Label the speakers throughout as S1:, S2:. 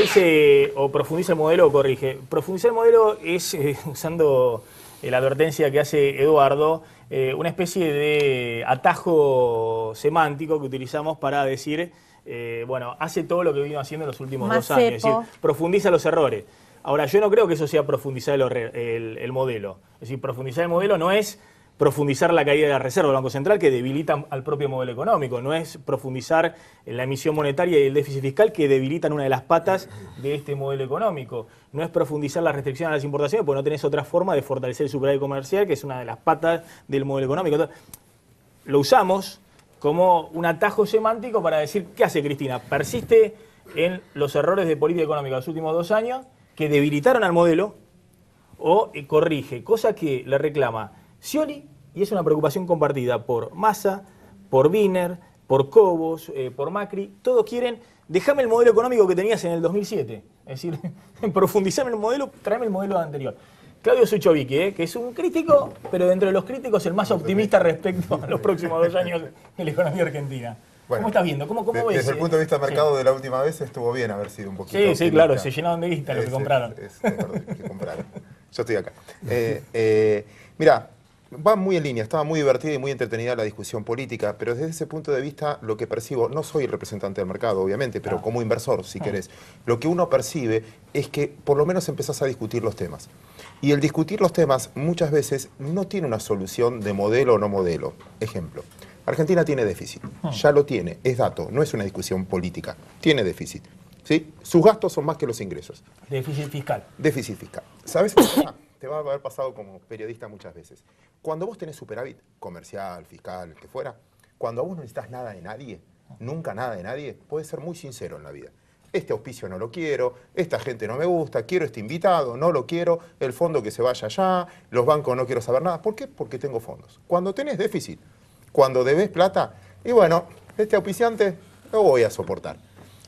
S1: dice o profundiza el modelo o corrige. Profundizar el modelo es, usando la advertencia que hace Eduardo, una especie de atajo semántico que utilizamos para decir, bueno, hace todo lo que vino haciendo en los últimos 2 años. Es decir, profundiza los errores. Ahora, yo no creo que eso sea profundizar el modelo. Es decir, profundizar el modelo no es profundizar la caída de la reserva del Banco Central, que debilitan al propio modelo económico. No es profundizar en la emisión monetaria y el déficit fiscal, que debilitan una de las patas de este modelo económico. No es profundizar la restricción a las importaciones, porque no tenés otra forma de fortalecer el superávit comercial, que es una de las patas del modelo económico. Entonces, lo usamos como un atajo semántico para decir, ¿qué hace Cristina? Persiste en los errores de política económica de los últimos 2 años, que debilitaron al modelo, o corrige, cosa que le reclama Scioli, y es una preocupación compartida por Massa, por Wiener, por Cobos, por Macri. Todos quieren, déjame el modelo económico que tenías en el 2007. Es decir, profundizame el modelo, tráeme el modelo anterior. Claudio Suchovicki, que es un crítico, pero dentro de los críticos el más optimista respecto a los próximos 2 años de la economía argentina.
S2: Bueno,
S1: ¿cómo estás viendo? ¿Cómo ves?
S2: Desde el punto de vista del mercado de la última vez estuvo bien haber sido un poquito
S1: Sí,
S2: optimista.
S1: claro, se llenaron de guita lo que compraron.
S2: Que compraron. Yo estoy acá. Mirá, va muy en línea, estaba muy divertida y muy entretenida la discusión política, pero desde ese punto de vista lo que percibo, no soy representante del mercado, obviamente, pero como inversor, si querés, lo que uno percibe es que por lo menos empezás a discutir los temas. Y el discutir los temas muchas veces no tiene una solución de modelo o no modelo. Ejemplo, Argentina tiene déficit, ya lo tiene, es dato, no es una discusión política, tiene déficit. ¿Sí? Sus gastos son más que los ingresos.
S1: Déficit fiscal.
S2: Déficit fiscal. ¿Sabes qué pasa? Te va a haber pasado como periodista muchas veces. Cuando vos tenés superávit comercial, fiscal, que fuera, cuando a vos no necesitas nada de nadie, nunca nada de nadie, puedes ser muy sincero en la vida. Este auspicio no lo quiero, esta gente no me gusta, quiero este invitado, no lo quiero, el fondo que se vaya allá, los bancos no quiero saber nada. ¿Por qué? Porque tengo fondos. Cuando tenés déficit, cuando debés plata, y bueno, este auspiciante lo voy a soportar.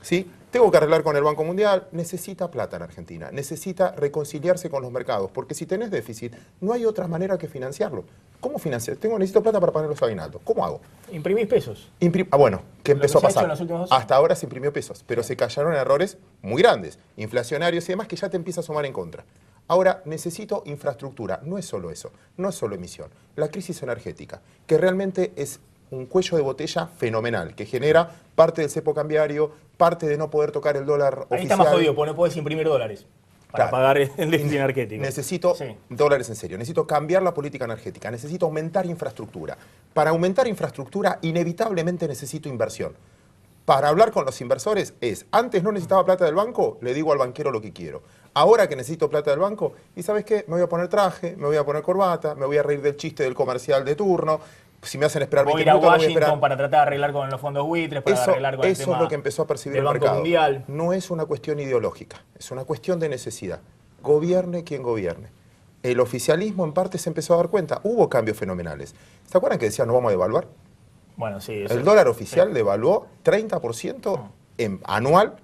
S2: ¿Sí? Tengo que arreglar con el Banco Mundial, necesita plata en Argentina, necesita reconciliarse con los mercados, porque si tenés déficit, no hay otra manera que financiarlo. ¿Cómo financiar? Necesito plata para pagar los aguinaldos. ¿Cómo hago?
S1: Imprimís pesos.
S2: Bueno, ¿qué empezó a pasar?
S1: En los últimos 2 años.
S2: Hasta ahora se imprimió pesos, pero se cayeron errores muy grandes, inflacionarios y demás, que ya te empieza a sumar en contra. Ahora, necesito infraestructura. No es solo eso, no es solo emisión. La crisis energética, que realmente es un cuello de botella fenomenal, que genera parte del cepo cambiario, parte de no poder tocar el dólar oficial.
S1: Ahí está más jodido, porque no podés imprimir dólares para pagar el déficit energético.
S2: Necesito dólares en serio, necesito cambiar la política energética, necesito aumentar infraestructura. Para aumentar infraestructura, inevitablemente necesito inversión. Para hablar con los inversores antes no necesitaba plata del banco, le digo al banquero lo que quiero. Ahora que necesito plata del banco, ¿y sabes qué? Me voy a poner traje, me voy a poner corbata, me voy a reír del chiste del comercial de turno. Si me hacen esperar 20 minutos,
S1: voy a ir a Washington para tratar de arreglar con los fondos buitres, para arreglar con el tema
S2: Eso es lo que empezó a percibir el
S1: Banco
S2: mercado.
S1: Mundial.
S2: No es una cuestión ideológica, es una cuestión de necesidad. Gobierne quien gobierne. El oficialismo en parte se empezó a dar cuenta. Hubo cambios fenomenales. ¿Se acuerdan que decían no vamos a devaluar?
S1: Bueno, sí.
S2: El dólar oficial devaluó 30% anual.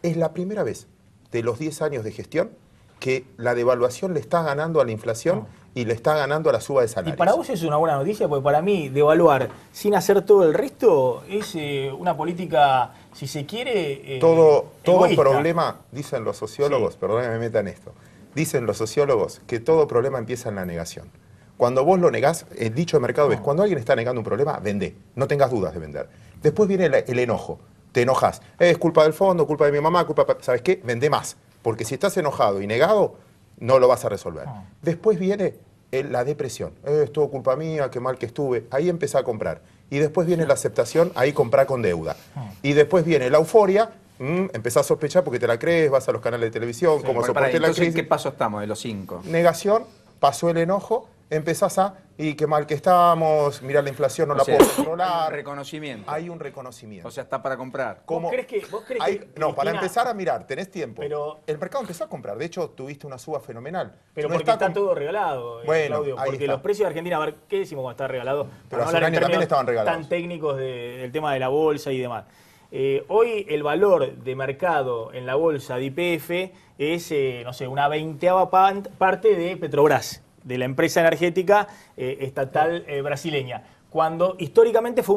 S2: Es la primera vez de los 10 años de gestión que la devaluación le está ganando a la inflación y le está ganando a la suba de salarios.
S1: Y para vos es una buena noticia, porque para mí devaluar sin hacer todo el resto es una política, si se quiere,
S2: todo
S1: egoísta.
S2: Problema, dicen los sociólogos, perdón que me meta en esto, dicen los sociólogos que todo problema empieza en la negación. Cuando vos lo negás, el dicho de mercado es, cuando alguien está negando un problema, vendé, no tengas dudas de vender. Después viene el enojo, te enojas, es culpa del fondo, culpa de mi mamá, ¿sabes qué? Vendé más, porque si estás enojado y negado, no lo vas a resolver. Después viene la depresión, es todo culpa mía, qué mal que estuve, ahí empezá a comprar. Y después viene la aceptación, ahí comprá con deuda. Y después viene la euforia, empezás a sospechar porque te la crees, vas a los canales de televisión, como soporté la crisis.
S3: ¿En qué paso estamos de los 5?
S2: Negación, pasó el enojo, empezás y qué mal que estamos, mirá la inflación, no la puedo controlar.
S3: Hay un reconocimiento.
S2: Hay un reconocimiento.
S3: O sea, está para comprar.
S1: ¿Vos crees que
S2: no, para empezar a mirar, tenés tiempo.
S1: Pero
S2: el mercado empezó a comprar, de hecho tuviste una suba fenomenal.
S1: Pero porque está todo regalado,
S2: bueno,
S1: Claudio, porque los precios de Argentina, a ver, ¿qué decimos cuando está regalado?
S2: Pero hace un año también estaban regalados.
S1: Tan técnicos del tema de la bolsa y demás. Hoy el valor de mercado en la bolsa de YPF es, no sé, una 20ª parte de Petrobras, de la empresa energética estatal brasileña, cuando históricamente fue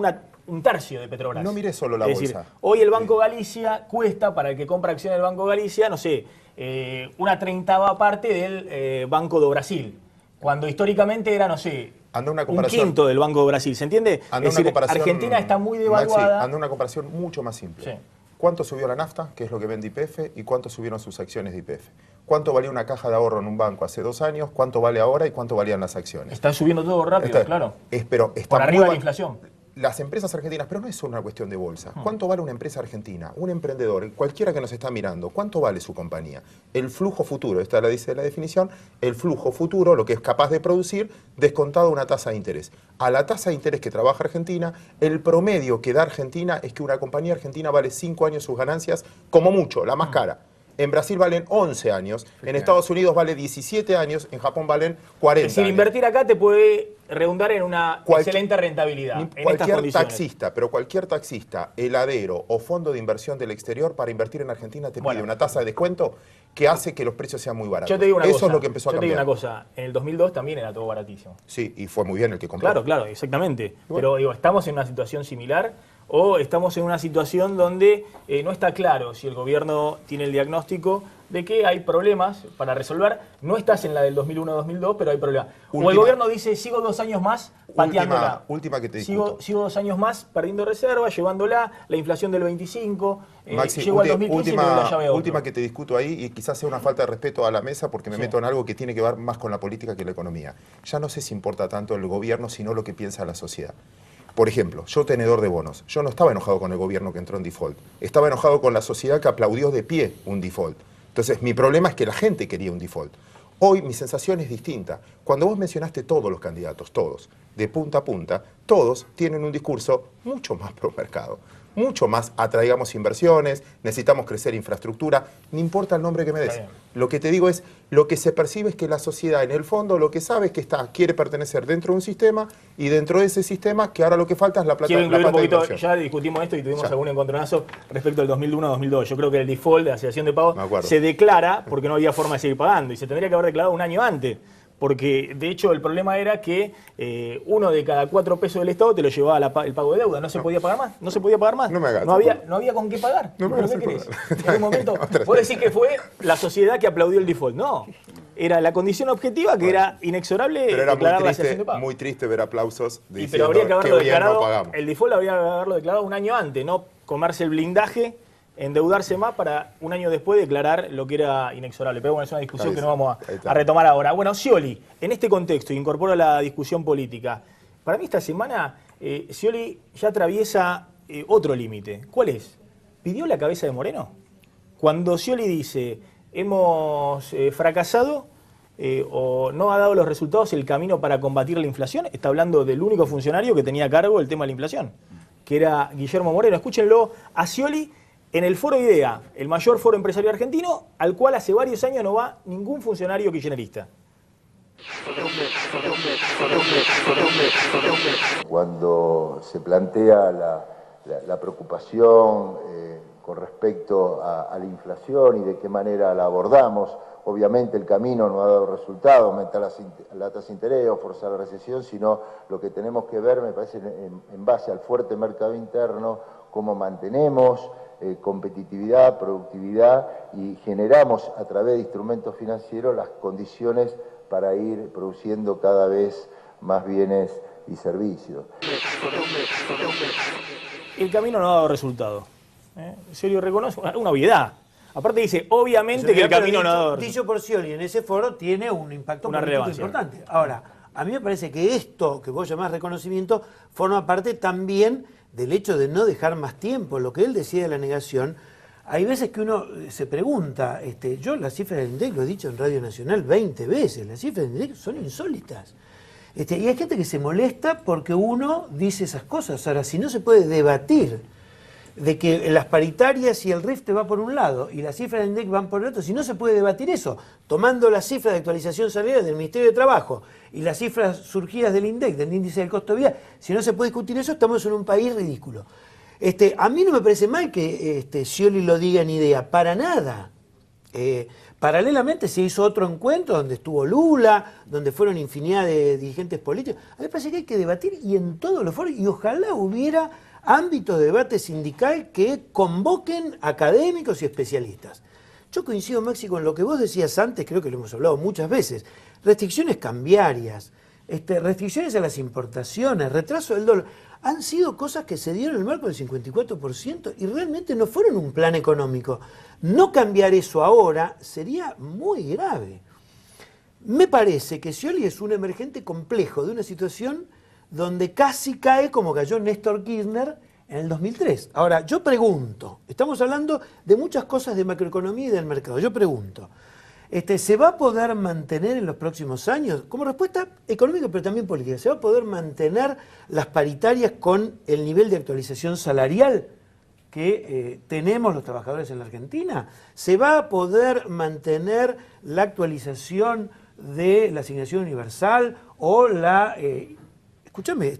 S1: un tercio de Petrobras.
S2: No mire solo la
S1: es
S2: bolsa.
S1: Decir, hoy el Banco Galicia cuesta, para el que compra acciones del Banco Galicia, no sé, una 30ª parte del Banco do Brasil, cuando históricamente era, no sé, un quinto del Banco de Brasil. ¿Se entiende? Es decir, Argentina está muy devaluada.
S2: Maxi, anda una comparación mucho más simple.
S1: Sí.
S2: ¿Cuánto subió la nafta, que es lo que vende YPF, y cuánto subieron sus acciones de YPF? ¿Cuánto valía una caja de ahorro en un banco hace 2 años? ¿Cuánto vale ahora y cuánto valían las acciones?
S1: Están subiendo todo rápido, claro.
S2: Pero está
S1: por arriba de la inflación.
S2: Las empresas argentinas, pero no es solo una cuestión de bolsa. ¿Cuánto vale una empresa argentina? Un emprendedor, cualquiera que nos está mirando, ¿cuánto vale su compañía? El flujo futuro, esta la dice la definición, el flujo futuro, lo que es capaz de producir, descontado una tasa de interés. A la tasa de interés que trabaja Argentina, el promedio que da Argentina es que una compañía argentina vale 5 años sus ganancias, como mucho, la más cara. En Brasil valen 11 años, en Estados Unidos vale 17 años, en Japón valen 40
S1: Es decir,
S2: años.
S1: invertir acá te puede redundar en una excelente rentabilidad.
S2: Cualquier taxista, pero cualquier taxista, heladero o fondo de inversión del exterior para invertir en Argentina te pide una tasa de descuento que hace que los precios sean muy baratos.
S1: Yo te digo una
S2: Eso
S1: cosa,
S2: es lo que empezó a cambiar.
S1: Yo te digo una cosa, en el 2002 también era todo baratísimo.
S2: Sí, y fue muy bien el que compró.
S1: Claro, claro, exactamente.
S2: Bueno.
S1: Pero digo, estamos en una situación similar o estamos en una situación donde no está claro si el gobierno tiene el diagnóstico de que hay problemas para resolver. No estás en la del 2001-2002, pero hay problemas. O el gobierno dice, sigo 2 años más pateándola.
S2: Última que te discuto.
S1: Sigo 2 años más perdiendo reservas, llevándola, la inflación del 25,
S2: Maxi,
S1: llego al 2015 y le doy la llave a otro.
S2: última que te discuto ahí, y quizás sea una falta de respeto a la mesa porque me meto en algo que tiene que ver más con la política que la economía. Ya no sé si importa tanto el gobierno, sino lo que piensa la sociedad. Por ejemplo, yo tenedor de bonos, yo no estaba enojado con el gobierno que entró en default, estaba enojado con la sociedad que aplaudió de pie un default. Entonces, mi problema es que la gente quería un default. Hoy mi sensación es distinta. Cuando vos mencionaste todos los candidatos, todos, de punta a punta, todos tienen un discurso mucho más pro mercado, mucho más atraigamos inversiones, necesitamos crecer infraestructura, no importa el nombre que me des. Lo que te digo es, lo que se percibe es que la sociedad en el fondo lo que sabe es que quiere pertenecer dentro de un sistema y dentro de ese sistema que ahora lo que falta es la plata,
S1: Quiero incluir
S2: la plata
S1: un poquito,
S2: de inversión.
S1: ya discutimos esto y tuvimos algún encontronazo respecto al 2001-2002. Yo creo que el default de la asociación de pagos se declara porque no había forma de seguir pagando y se tendría que haber declarado un año antes. Porque, de hecho, el problema era que 1 de cada 4 pesos del Estado te lo llevaba el pago de deuda. No se podía pagar más. No se podía pagar más.
S2: No me hagas
S1: no había con qué pagar.
S2: No me
S1: ¿Pero
S2: hagas
S1: qué querés?
S2: acordar.
S1: En un momento, vos decís que fue la sociedad que aplaudió el default. No. Era la condición objetiva que era inexorable
S2: pero era
S1: declarar la asociación de pagos.
S2: muy triste ver aplausos diciendo
S1: Pero habría que haberlo
S2: qué bien
S1: declarado,
S2: no pagamos.
S1: el default habría que haberlo declarado un año antes, no comerse el blindaje, endeudarse más para un año después declarar lo que era inexorable. Pero bueno, es una discusión que no vamos a retomar ahora. Bueno, Scioli, en este contexto, incorpora la discusión política. Para mí esta semana, Scioli ya atraviesa otro límite. ¿Cuál es? ¿Pidió la cabeza de Moreno? Cuando Scioli dice, hemos fracasado o no ha dado los resultados el camino para combatir la inflación, está hablando del único funcionario que tenía a cargo el tema de la inflación, que era Guillermo Moreno. Escúchenlo a Scioli en el Foro IDEA, el mayor foro empresarial argentino, al cual hace varios años no va ningún funcionario kirchnerista.
S4: Cuando se plantea la preocupación con respecto a la inflación y de qué manera la abordamos, obviamente el camino no ha dado resultado, aumentar la tasa de interés o forzar la recesión, sino lo que tenemos que ver, me parece, en base al fuerte mercado interno, cómo mantenemos competitividad, productividad y generamos a través de instrumentos financieros las condiciones para ir produciendo cada vez más bienes y servicios.
S1: El camino no ha dado resultado. Scioli reconoce una obviedad. Aparte dice, obviamente que el camino no ha dado resultado.
S5: Dicho por Scioli en ese foro tiene un impacto
S1: Una
S5: político
S1: relevancia.
S5: importante. Ahora, a mí me parece que esto que vos llamás reconocimiento forma parte también del hecho de no dejar más tiempo. Lo que él decía de la negación, hay veces que uno se pregunta, yo las cifras del INDEC lo he dicho en Radio Nacional 20 veces, las cifras del INDEC son insólitas. Y hay gente que se molesta porque uno dice esas cosas. Ahora, si no se puede debatir de que las paritarias y el RIF te va por un lado y las cifras del INDEC van por el otro, si no se puede debatir eso, tomando las cifras de actualización salarial del Ministerio de Trabajo y las cifras surgidas del INDEC, del índice del costo de vida, si no se puede discutir eso, estamos en un país ridículo. A mí no me parece mal que Scioli lo diga en IDEA, para nada. Paralelamente se hizo otro encuentro donde estuvo Lula, donde fueron infinidad de dirigentes políticos. A mí me parece que hay que debatir y en todos los foros, y ojalá hubiera ámbitos de debate sindical que convoquen académicos y especialistas. Yo coincido, Maxi, con lo que vos decías antes, creo que lo hemos hablado muchas veces. Restricciones cambiarias, restricciones a las importaciones, retraso del dólar, han sido cosas que se dieron en el marco del 54% y realmente no fueron un plan económico. No cambiar eso ahora sería muy grave. Me parece que Scioli es un emergente complejo de una situación donde casi cae como cayó Néstor Kirchner en el 2003. Ahora, yo pregunto, estamos hablando de muchas cosas de macroeconomía y del mercado, yo pregunto, ¿se va a poder mantener en los próximos años, como respuesta económica pero también política, se va a poder mantener las paritarias con el nivel de actualización salarial que tenemos los trabajadores en la Argentina? ¿Se va a poder mantener la actualización de la asignación universal o la... escúchame,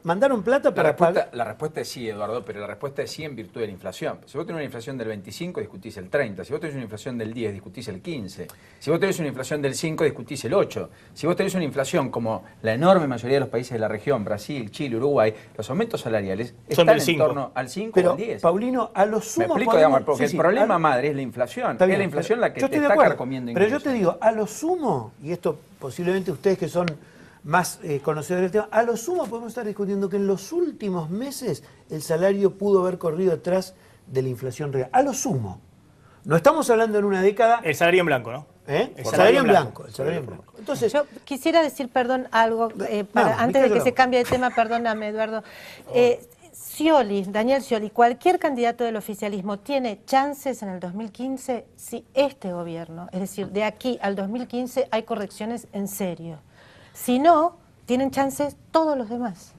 S5: mandaron plata para pagar...
S3: La respuesta es sí, Eduardo, pero la respuesta es sí en virtud de la inflación. Si vos tenés una inflación del 25, discutís el 30. Si vos tenés una inflación del 10, discutís el 15. Si vos tenés una inflación del 5, discutís el 8. Si vos tenés una inflación como la enorme mayoría de los países de la región, Brasil, Chile, Uruguay, los aumentos salariales
S1: son
S3: están
S1: del
S3: en torno al 5
S5: pero,
S3: o al 10.
S5: Paulino, a lo
S3: Me
S5: sumo...
S3: explico, digamos, porque el problema madre es la inflación.
S5: Está bien,
S3: es la inflación la que
S5: yo
S3: te
S5: estoy de
S3: está
S5: acuerdo,
S3: carcomiendo
S5: pero
S3: ingresos.
S5: yo te digo, a lo sumo, y esto posiblemente ustedes que son más conocedores del tema, a lo sumo podemos estar discutiendo que en los últimos meses el salario pudo haber corrido atrás de la inflación real. A lo sumo. No estamos hablando en una década...
S1: El salario en blanco, ¿no?
S5: El salario en blanco. El salario en blanco. Entonces,
S6: yo quisiera decir, perdón, algo, antes de que se cambie de tema, perdóname, Eduardo. Scioli, Daniel Scioli, cualquier candidato del oficialismo tiene chances en el 2015 si este gobierno, es decir, de aquí al 2015 hay correcciones en serio. Si no, tienen chances todos los demás.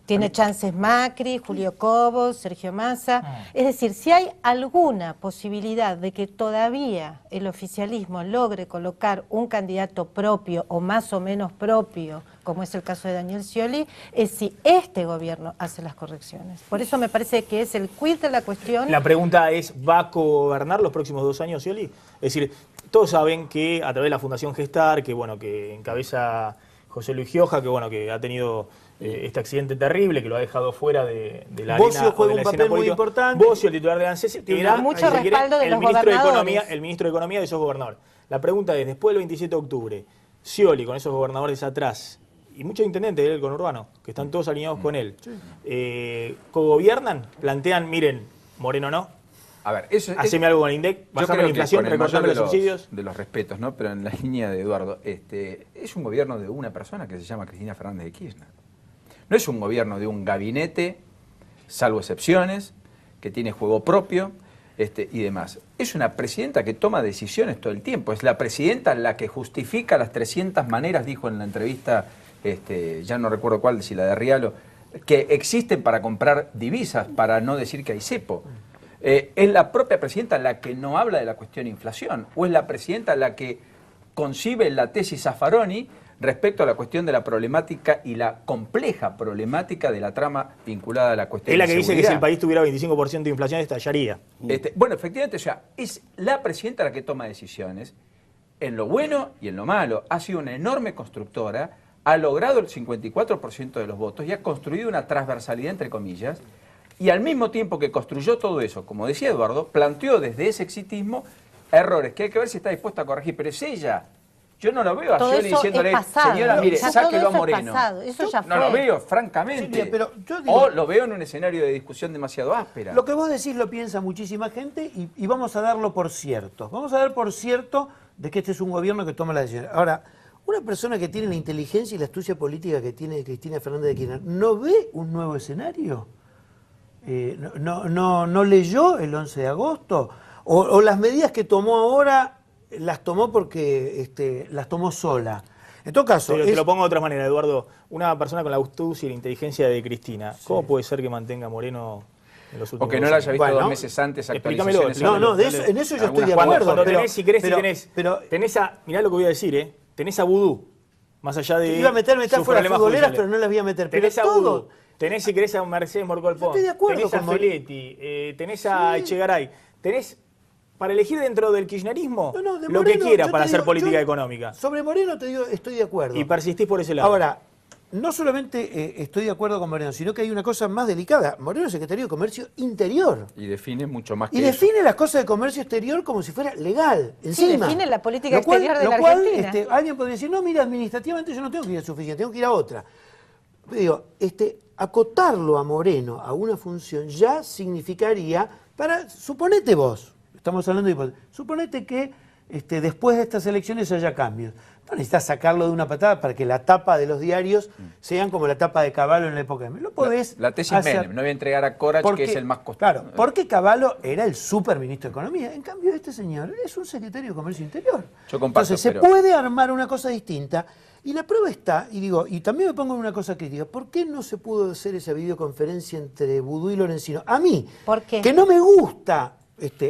S6: Tiene chances Macri, Julio Cobos, Sergio Massa. Es decir, si hay alguna posibilidad de que todavía el oficialismo logre colocar un candidato propio o más o menos propio, como es el caso de Daniel Scioli, es si este gobierno hace las correcciones. Por eso me parece que es el quid de la cuestión.
S1: La pregunta es, ¿va a gobernar los próximos 2 años Scioli? Es decir, todos saben que a través de la Fundación Gestar, que encabeza José Luis Gioja, que ha tenido este accidente terrible, que lo ha dejado fuera de la
S5: Bocio
S1: arena,
S5: juega
S1: de la
S5: un
S1: escena
S5: papel muy
S1: política.
S5: importante.
S1: Bocio, el titular de ANSES,
S6: Tiene mucho respaldo de los gobernadores.
S1: El ministro de Economía de esos gobernadores. La pregunta es, después del 27 de octubre, Scioli, con esos gobernadores atrás, y muchos intendentes del conurbano, que están todos alineados con él, ¿cogobiernan? Plantean, miren, Moreno no,
S3: A ver, eso
S1: haceme algo con el INDEC, bajame la inflación, recortame los subsidios.
S3: De los respetos, ¿no? Pero en la línea de Eduardo, es un gobierno de una persona que se llama Cristina Fernández de Kirchner. No es un gobierno de un gabinete, salvo excepciones, que tiene juego propio y demás. Es una presidenta que toma decisiones todo el tiempo. Es la presidenta la que justifica las 300 maneras, dijo en la entrevista, ya no recuerdo cuál, si la de Rialo, que existen para comprar divisas, para no decir que hay cepo. ¿Es la propia presidenta la que no habla de la cuestión inflación? ¿O es la presidenta la que concibe la tesis Zaffaroni respecto a la cuestión de la problemática y la compleja problemática de la trama vinculada a la cuestión
S1: Es la
S3: de
S1: que dice que
S3: seguridad?
S1: si el país tuviera 25% de inflación estallaría.
S3: Bueno, efectivamente, o sea, es la presidenta la que toma decisiones en lo bueno y en lo malo. Ha sido una enorme constructora, ha logrado el 54% de los votos y ha construido una transversalidad, entre comillas, y al mismo tiempo que construyó todo eso, como decía Eduardo, planteó desde ese exitismo errores que hay que ver si está dispuesta a corregir, pero es ella. Yo no lo veo a
S6: Todo
S3: Scioli
S6: eso
S3: diciéndole,
S6: es pasado.
S3: señora, mire,
S6: Ya
S3: sáquelo
S6: todo
S3: a
S6: eso es
S3: Moreno.
S6: pasado, eso ya
S3: No lo
S6: fue.
S3: veo, francamente.
S5: Silvia, pero yo digo-
S3: O lo veo en un escenario de discusión demasiado áspera.
S5: Lo que vos decís lo piensa muchísima gente y vamos a darlo por cierto. Vamos a dar por cierto de que este es un gobierno que toma la decisión. Ahora, una persona que tiene la inteligencia y la astucia política que tiene Cristina Fernández de Kirchner, ¿no ve un nuevo escenario? ¿No leyó el 11 de agosto? ¿O las medidas que tomó ahora las tomó porque las tomó sola? En todo caso...
S1: Te lo pongo de otra manera, Eduardo. Una persona con la astucia y la inteligencia de Cristina, ¿cómo puede ser que mantenga a Moreno en los últimos
S3: O que no
S1: 2
S3: la
S1: años?
S3: haya visto
S5: Bueno,
S3: 2 meses antes
S1: explícamelo,
S3: actualizaciones.
S5: No, en eso yo estoy de
S1: Cuando,
S5: acuerdo.
S1: cuando
S5: pero-
S1: tenés, si querés,
S5: pero-
S1: tenés a, mirá lo que voy a decir, tenés a Vudú, más allá de
S5: Iba a meter
S1: sus
S5: metáforas
S1: problemas
S5: futboleras,
S1: judiciales.
S5: pero no las voy a meter. Pero
S1: Tenés a
S5: todo...
S1: Vudú, tenés, si querés, a Mercedes Morcolpón,
S5: Yo estoy de acuerdo
S1: tenés a
S5: con Moreno.
S1: Feletti, tenés a Echegaray, tenés para elegir dentro del kirchnerismo
S5: No, de
S1: lo que
S5: Moreno,
S1: quiera
S5: yo
S1: para
S5: te
S1: hacer
S5: digo,
S1: política
S5: yo
S1: económica.
S5: Sobre Moreno te digo, estoy de acuerdo.
S1: Y persistís por ese lado.
S5: Ahora, no solamente estoy de acuerdo con Moreno, sino que hay una cosa más delicada. Moreno es secretario de Comercio Interior.
S3: Y define mucho más que
S5: Y
S3: eso.
S5: define las cosas de comercio exterior como si fuera legal,
S6: Sí,
S5: encima.
S6: define la política
S5: Lo cual-
S6: exterior de
S5: lo
S6: la
S5: cual,
S6: Argentina.
S5: alguien podría decir, no, mira, administrativamente yo no tengo que ir a su oficina, tengo que ir a otra. Digo, acotarlo a Moreno a una función ya significaría, suponete vos, estamos hablando de hipótesis, suponete que después de estas elecciones haya cambios. No necesitas sacarlo de una patada para que la tapa de los diarios sean como la tapa de Cavallo en la época de Menem. Lo podés
S3: La tesis
S5: hacer.
S3: Menem, no voy a entregar a Corach, que es el más costoso.
S5: Claro, porque Cavallo era el superministro de Economía. En cambio, este señor es un secretario de Comercio Interior.
S3: Yo comparto,
S5: Entonces,
S3: pero-
S5: se puede armar una cosa distinta. Y la prueba está, y también me pongo en una cosa crítica, ¿por qué no se pudo hacer esa videoconferencia entre Vudú y Lorenzino? A mí,
S6: ¿Por qué?
S5: que no me gusta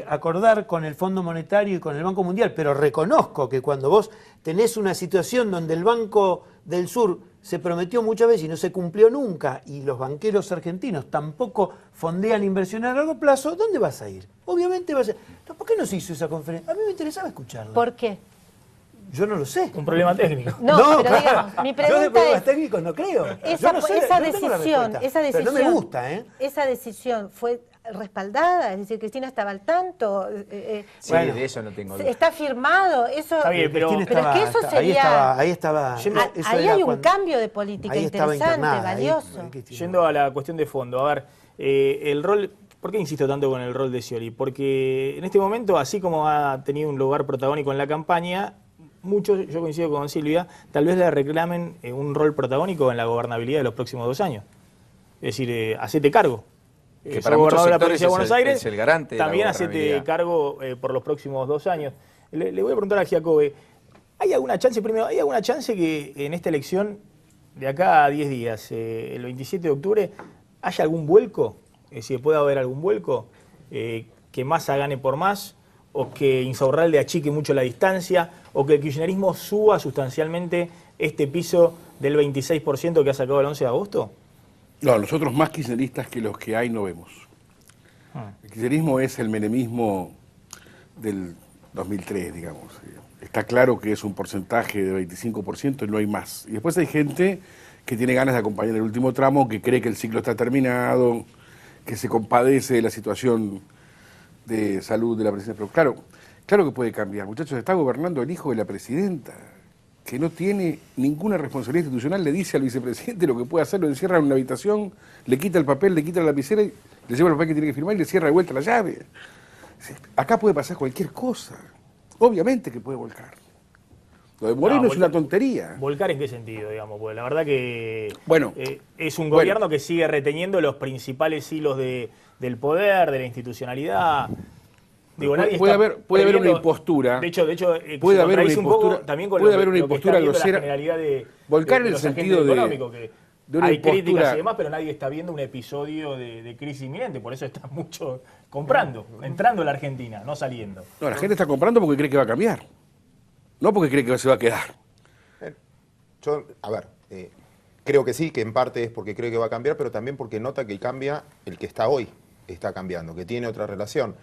S5: acordar con el Fondo Monetario y con el Banco Mundial, pero reconozco que cuando vos tenés una situación donde el Banco del Sur se prometió muchas veces y no se cumplió nunca, y los banqueros argentinos tampoco fondean inversiones a largo plazo, ¿dónde vas a ir? Obviamente vas a ir. Entonces, ¿por qué no se hizo esa conferencia? A mí me interesaba escucharla.
S6: ¿Por qué?
S5: Yo no lo sé.
S1: Un problema técnico.
S6: No, pero digamos, mi
S5: yo de
S6: pregunta
S5: problemas
S6: es,
S5: técnicos no creo.
S6: esa
S5: Yo no sé,
S6: decisión,
S5: no tengo la respuesta. Pero no me gusta, ¿eh?
S6: Esa decisión fue respaldada, es decir, Cristina estaba al tanto,
S3: Sí,
S5: Bueno,
S3: de eso no tengo duda.
S6: está firmado, eso.
S1: Está bien, pero
S5: Cristina
S6: es que eso
S5: ahí
S6: sería-
S5: estaba. eso
S6: Ahí
S5: era
S6: hay un
S5: cuando-
S6: cambio de política
S5: ahí estaba
S6: interesante,
S5: internada, ahí-
S6: valioso.
S5: Cristina.
S1: Yendo a la cuestión de fondo, a ver, el rol, ¿por qué insisto tanto con el rol de Scioli? Porque en este momento, así como ha tenido un lugar protagónico en la campaña, muchos, yo coincido con Silvia, tal vez le reclamen un rol protagónico en la gobernabilidad de los próximos 2 años. Es decir, hacete cargo.
S3: Que
S1: Sos
S3: para muchos
S1: gobernador de la
S3: sectores
S1: provincia de Buenos Aires,
S3: es el garante de la
S1: también hacete
S3: gobernabilidad.
S1: cargo por los próximos 2 años. Le voy a preguntar a Giacobbe, ¿hay alguna chance, primero, hay alguna chance que en esta elección, de acá a 10 días, el 27 de octubre, haya algún vuelco? Es decir, ¿puede haber algún vuelco? ¿Que Massa gane por más? ¿O que Insaurralde achique mucho la distancia? ¿O que el kirchnerismo suba sustancialmente este piso del 26% que ha sacado el 11 de agosto?
S7: No, nosotros más kirchneristas que los que hay no vemos. El kirchnerismo es el menemismo del 2003, digamos. Está claro que es un porcentaje de 25% y no hay más. Y después hay gente que tiene ganas de acompañar el último tramo, que cree que el ciclo está terminado, que se compadece de la situación de salud de la presidenta. Pero claro que puede cambiar. Muchachos, está gobernando el hijo de la presidenta, que no tiene ninguna responsabilidad institucional, le dice al vicepresidente lo que puede hacer, lo encierra en una habitación, le quita el papel, le quita la lapicera, y le lleva el papel que tiene que firmar y le cierra de vuelta la llave. Acá puede pasar cualquier cosa. Obviamente que puede volcar. Lo de Moreno es una tontería.
S1: ¿Volcar en qué sentido, digamos? Porque la verdad que
S7: Bueno,
S1: es un gobierno que sigue reteniendo los principales hilos del poder, de la institucionalidad. Digo, nadie
S7: puede
S1: está
S7: haber una
S1: previendo-
S7: impostura.
S1: De hecho,
S7: puede
S1: se
S7: haber una
S1: contradice un poco
S7: impostura.
S1: también con
S7: Puede
S1: lo
S7: haber una
S1: que está
S7: impostura
S1: viendo
S7: grosera.
S1: la generalidad de
S7: Volcar en el
S1: los agentes
S7: sentido de
S1: económicos, que
S7: una
S1: hay
S7: impostura.
S1: críticas y demás, pero nadie está viendo un episodio de crisis inminente. Por eso está mucho comprando, entrando a la Argentina, no saliendo.
S7: No, la gente está comprando porque cree que va a cambiar. No porque cree que se va a quedar.
S2: Yo, a ver, creo que sí, que en parte es porque cree que va a cambiar, pero también porque nota que cambia el que está hoy, está cambiando, que tiene otra relación.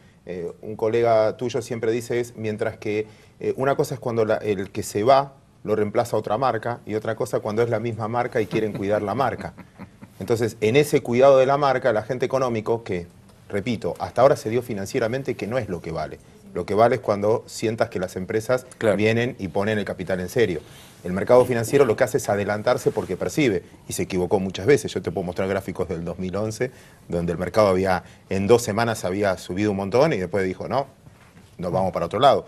S2: Un colega tuyo siempre dice mientras que una cosa es cuando el que se va lo reemplaza otra marca y otra cosa cuando es la misma marca y quieren cuidar la marca. Entonces, en ese cuidado de la marca, el agente económico, que, repito, hasta ahora se dio financieramente que no es lo que vale. Lo que vale es cuando sientas que las empresas vienen y ponen el capital en serio. El mercado financiero lo que hace es adelantarse porque percibe, y se equivocó muchas veces. Yo te puedo mostrar gráficos del 2011, donde el mercado en 2 semanas había subido un montón y después dijo, no, nos vamos para otro lado.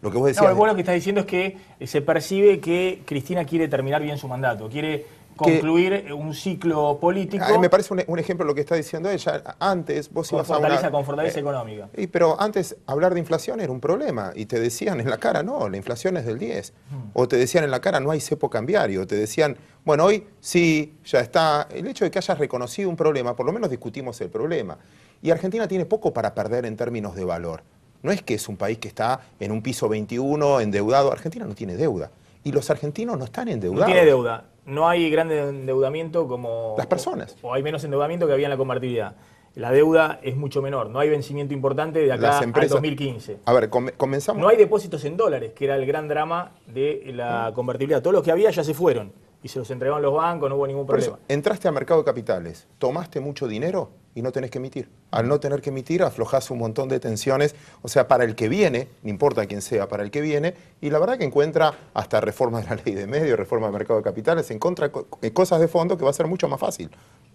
S2: Lo que vos decías...
S1: No, vos lo que estás diciendo es que se percibe que Cristina quiere terminar bien su mandato, quiere concluir un ciclo político.
S2: Me parece un ejemplo lo que está diciendo ella. Antes vos ibas
S1: con fortaleza económica.
S2: Pero antes hablar de inflación era un problema y te decían en la cara, no, la inflación es del 10. O te decían en la cara, no hay cepo cambiario. O te decían, bueno, hoy sí, ya está. El hecho de que hayas reconocido un problema, por lo menos discutimos el problema. Y Argentina tiene poco para perder en términos de valor. No es que es un país que está en un piso 21, endeudado. Argentina no tiene deuda. Y los argentinos no están endeudados.
S1: No tiene deuda. No hay gran endeudamiento como...
S2: Las personas.
S1: O hay menos endeudamiento que había en la convertibilidad. La deuda es mucho menor. No hay vencimiento importante de acá al 2015.
S2: A ver, comenzamos...
S1: No hay depósitos en dólares, que era el gran drama de la convertibilidad. Todos los que había ya se fueron. y se los entregaron los bancos, no hubo ningún
S2: Por
S1: problema.
S2: eso, entraste a mercado de capitales, tomaste mucho dinero y no tenés que emitir. Al no tener que emitir, aflojás un montón de tensiones. O sea, para el que viene, no importa quién sea, para el que viene, y la verdad que encuentra hasta reforma de la ley de medios, reforma de mercado de capitales, encuentra cosas de fondo que va a ser mucho más fácil.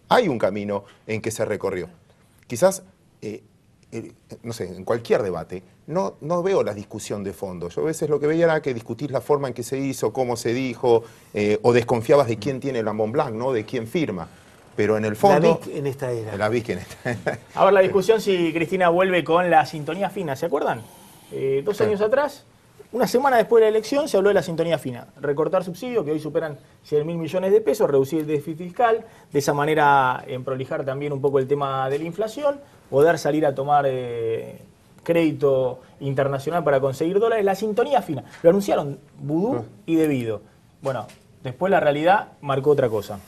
S2: Hay un camino en que se recorrió. Quizás, no sé, en cualquier debate, no veo la discusión de fondo. Yo a veces lo que veía era que discutís la forma en que se hizo, cómo se dijo, o desconfiabas de quién tiene el Mont Blanc, ¿no? De quién firma. Pero en el fondo...
S5: La VIC en esta era.
S2: La VIC en esta era.
S1: A ver, la discusión si Cristina vuelve con la sintonía fina, ¿se acuerdan? 2 años atrás, una semana después de la elección, se habló de la sintonía fina. Recortar subsidios, que hoy superan 100.000 millones de pesos, reducir el déficit fiscal, de esa manera prolijar también un poco el tema de la inflación, poder salir a tomar crédito internacional para conseguir dólares, la sintonía fina. Lo anunciaron vudú y debido. Bueno, después la realidad marcó otra cosa.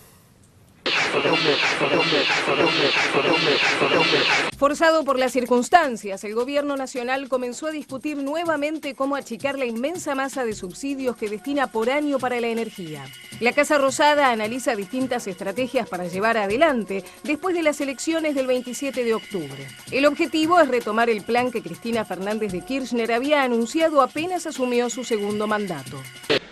S8: Forzado por las circunstancias, el gobierno nacional comenzó a discutir nuevamente cómo achicar la inmensa masa de subsidios que destina por año para la energía. La Casa Rosada analiza distintas estrategias para llevar adelante después de las elecciones del 27 de octubre. El objetivo es retomar el plan que Cristina Fernández de Kirchner había anunciado apenas asumió su segundo mandato.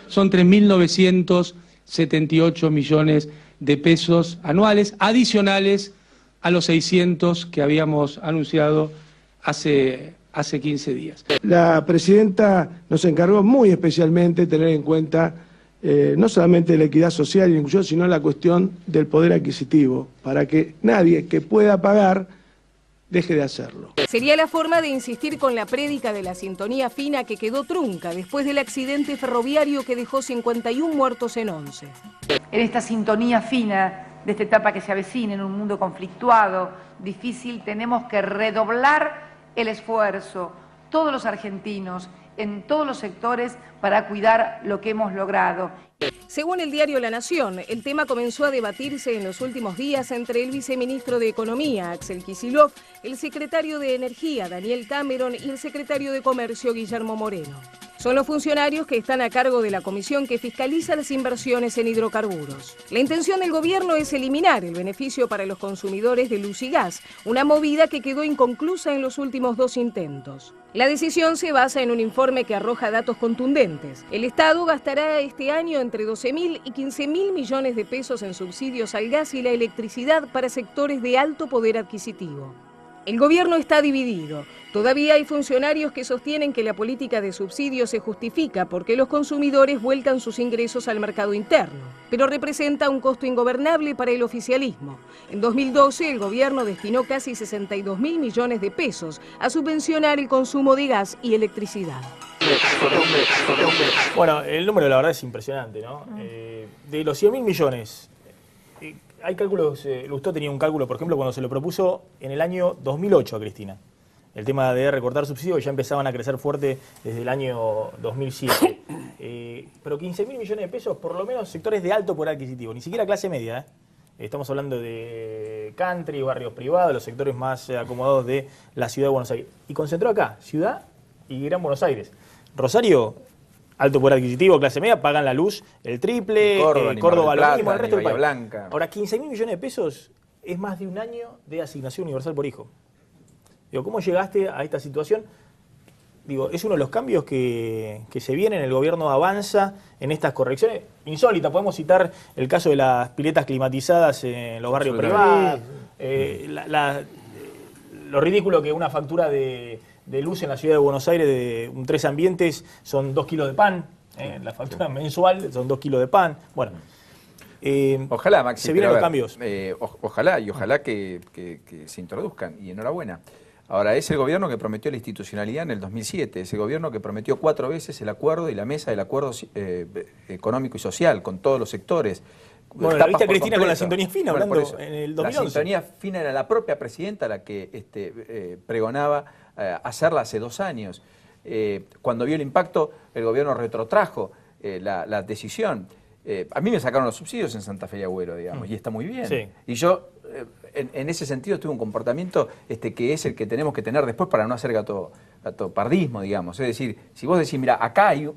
S9: Son 3.978 millones de pesos anuales, adicionales a los 600 que habíamos anunciado hace 15 días. La presidenta nos encargó muy especialmente tener en cuenta no solamente la equidad social y la inclusión, sino la cuestión del poder adquisitivo, para que nadie que pueda pagar deje de hacerlo.
S8: Sería la forma de insistir con la prédica de la sintonía fina que quedó trunca después del accidente ferroviario que dejó 51 muertos en 11.
S10: En esta sintonía fina de esta etapa que se avecina en un mundo conflictuado, difícil, tenemos que redoblar el esfuerzo, todos los argentinos, en todos los sectores, para cuidar lo que hemos logrado.
S8: Según el diario La Nación, el tema comenzó a debatirse en los últimos días entre el viceministro de Economía, Axel Kicillof, el secretario de Energía, Daniel Cameron, y el secretario de Comercio, Guillermo Moreno. Son los funcionarios que están a cargo de la comisión que fiscaliza las inversiones en hidrocarburos. La intención del gobierno es eliminar el beneficio para los consumidores de luz y gas, una movida que quedó inconclusa en los últimos 2 intentos. La decisión se basa en un informe que arroja datos contundentes. El Estado gastará este año entre 12.000 y 15.000 millones de pesos en subsidios al gas y la electricidad para sectores de alto poder adquisitivo. El gobierno está dividido. Todavía hay funcionarios que sostienen que la política de subsidios se justifica porque los consumidores vuelcan sus ingresos al mercado interno, pero representa un costo ingobernable para el oficialismo. En 2012 el gobierno destinó casi 62.000 millones de pesos a subvencionar el consumo de gas y electricidad.
S1: Bueno, el número la verdad es impresionante, ¿no? De los 100.000 millones, hay cálculos, Lustó tenía un cálculo, por ejemplo, cuando se lo propuso en el año 2008 a Cristina. El tema de recortar subsidios ya empezaban a crecer fuerte desde el año 2007. Pero 15.000 millones de pesos, por lo menos sectores de alto poder adquisitivo, ni siquiera clase media, ¿eh? Estamos hablando de country, barrios privados, los sectores más acomodados de la ciudad de Buenos Aires. Y concentró acá, ciudad y Gran Buenos Aires. Rosario, alto poder adquisitivo, clase media, pagan la luz el triple, Córdoba lo mismo, el resto del país.
S3: Blanca.
S1: Ahora, 15.000 millones de pesos es más de un año de asignación universal por hijo. Digo, ¿cómo llegaste a esta situación? Digo, es uno de los cambios que se vienen, el gobierno avanza en estas correcciones. Insólita, podemos citar el caso de las piletas climatizadas en los barrios privados, lo ridículo que una factura de luz en la ciudad de Buenos Aires de 3 ambientes son 2 kilos de pan, la factura mensual son 2 kilos de pan. Bueno,
S3: ojalá, Maxi,
S1: se vienen los cambios.
S3: Ojalá que se introduzcan, y enhorabuena. Ahora, es el gobierno que prometió la institucionalidad en el 2007, es el gobierno que prometió 4 veces el acuerdo y la mesa del acuerdo económico y social con todos los sectores.
S1: Bueno, la viste a Cristina con la sintonía fina, hablando en el 2011.
S3: La sintonía fina era la propia presidenta la que pregonaba hacerla hace 2 años. Cuando vio el impacto, el gobierno retrotrajo la decisión. A mí me sacaron los subsidios en Santa Fe y Agüero, digamos, y está muy bien. Sí. Y yo, en ese sentido, tuve un comportamiento que es el que tenemos que tener después para no hacer gatopardismo, digamos. Es decir, si vos decís, mira, acá hay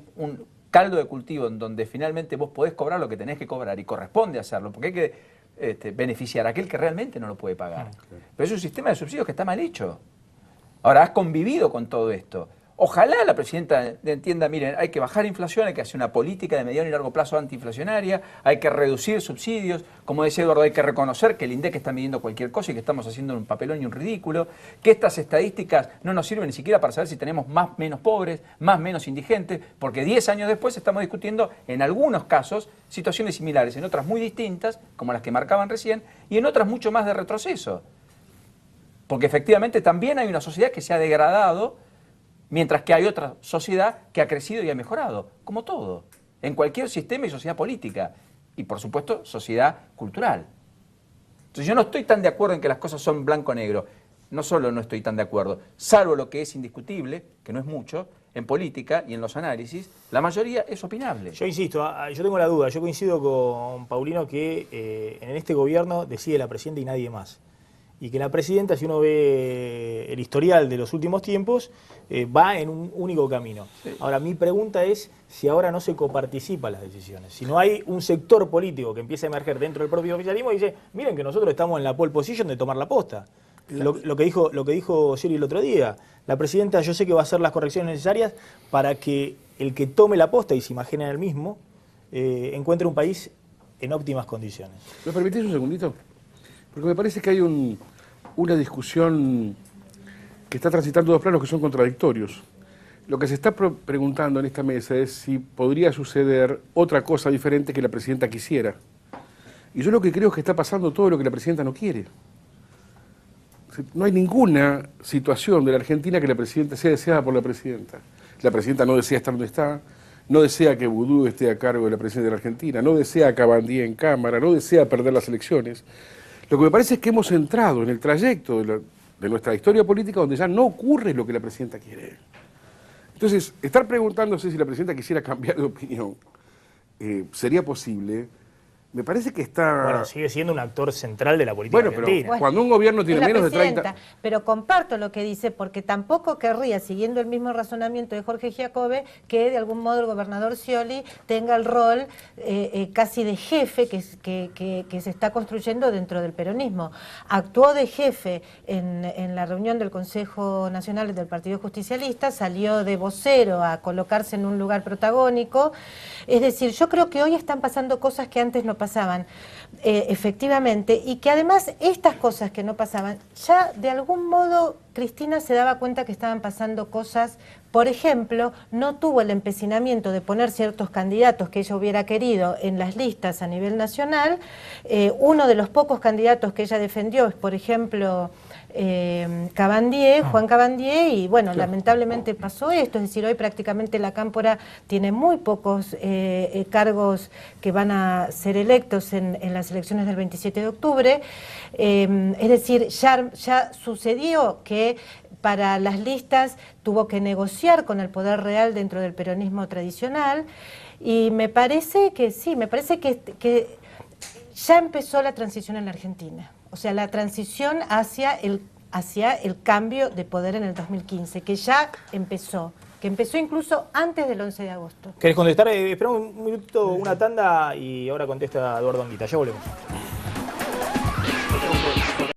S3: caldo de cultivo en donde finalmente vos podés cobrar lo que tenés que cobrar y corresponde hacerlo, porque hay que beneficiar a aquel que realmente no lo puede pagar. Pero es un sistema de subsidios que está mal hecho. Ahora, has convivido con todo esto. Ojalá la presidenta entienda, miren, hay que bajar inflación, hay que hacer una política de mediano y largo plazo antiinflacionaria, hay que reducir subsidios, como decía Eduardo, hay que reconocer que el INDEC está midiendo cualquier cosa y que estamos haciendo un papelón y un ridículo, que estas estadísticas no nos sirven ni siquiera para saber si tenemos más menos pobres, más menos indigentes, porque 10 años después estamos discutiendo en algunos casos situaciones similares, en otras muy distintas, como las que marcaban recién, y en otras mucho más de retroceso. Porque efectivamente también hay una sociedad que se ha degradado, mientras que hay otra sociedad que ha crecido y ha mejorado, como todo, en cualquier sistema y sociedad política, y por supuesto sociedad cultural. Entonces yo no estoy tan de acuerdo en que las cosas son blanco-negro, no solo no estoy tan de acuerdo, salvo lo que es indiscutible, que no es mucho, en política y en los análisis, la mayoría es opinable.
S1: Yo insisto, yo tengo la duda, yo coincido con Paulino que en este gobierno decide la presidenta y nadie más. Y que la presidenta, si uno ve el historial de los últimos tiempos, va en un único camino. Sí. Ahora, mi pregunta es si ahora no se coparticipan las decisiones. Si no hay un sector político que empiece a emerger dentro del propio oficialismo y dice, miren que nosotros estamos en la pole position de tomar la posta. Lo que dijo Scioli el otro día. La presidenta, yo sé que va a hacer las correcciones necesarias para que el que tome la posta y se imagine en el mismo, encuentre un país en óptimas condiciones.
S7: ¿Me permitís un segundito? Porque me parece que hay una discusión que está transitando dos planos que son contradictorios. Lo que se está preguntando en esta mesa es si podría suceder otra cosa diferente que la presidenta quisiera. Y yo lo que creo es que está pasando todo lo que la presidenta no quiere. No hay ninguna situación de la Argentina que la presidenta sea deseada por la presidenta. La presidenta no desea estar donde está, no desea que Vudú esté a cargo de la presidencia de la Argentina, no desea a Cabandier en Cámara, no desea perder las elecciones. Lo que me parece es que hemos entrado en el trayecto de nuestra historia política donde ya no ocurre lo que la presidenta quiere. Entonces, estar preguntándose si la presidenta quisiera cambiar de opinión sería posible, me parece que está...
S1: Bueno, sigue siendo un actor central de la política argentina.
S7: Pero cuando un gobierno tiene menos de 30...
S6: Pero comparto lo que dice, porque tampoco querría, siguiendo el mismo razonamiento de Jorge Giacobbe, que de algún modo el gobernador Scioli tenga el rol casi de jefe que se está construyendo dentro del peronismo. Actuó de jefe en la reunión del Consejo Nacional del Partido Justicialista, salió de vocero a colocarse en un lugar protagónico. Es decir, yo creo que hoy están pasando cosas que antes no pasaban, efectivamente, y que además estas cosas que no pasaban, ya de algún modo Cristina se daba cuenta que estaban pasando cosas. Por ejemplo, no tuvo el empecinamiento de poner ciertos candidatos que ella hubiera querido en las listas a nivel nacional. Uno de los pocos candidatos que ella defendió es, por ejemplo, Juan Cabandier, y bueno, lamentablemente pasó esto, es decir, hoy prácticamente la Cámpora tiene muy pocos cargos que van a ser electos en las elecciones del 27 de octubre, es decir, ya sucedió que para las listas tuvo que negociar con el poder real dentro del peronismo tradicional, y me parece que sí, me parece que ya empezó la transición en la Argentina. O sea, la transición hacia el cambio de poder en el 2015, que ya empezó, que empezó incluso antes del 11 de agosto.
S1: ¿Querés contestar? Esperamos un minuto, una tanda, y ahora contesta Eduardo Anguita. Ya volvemos.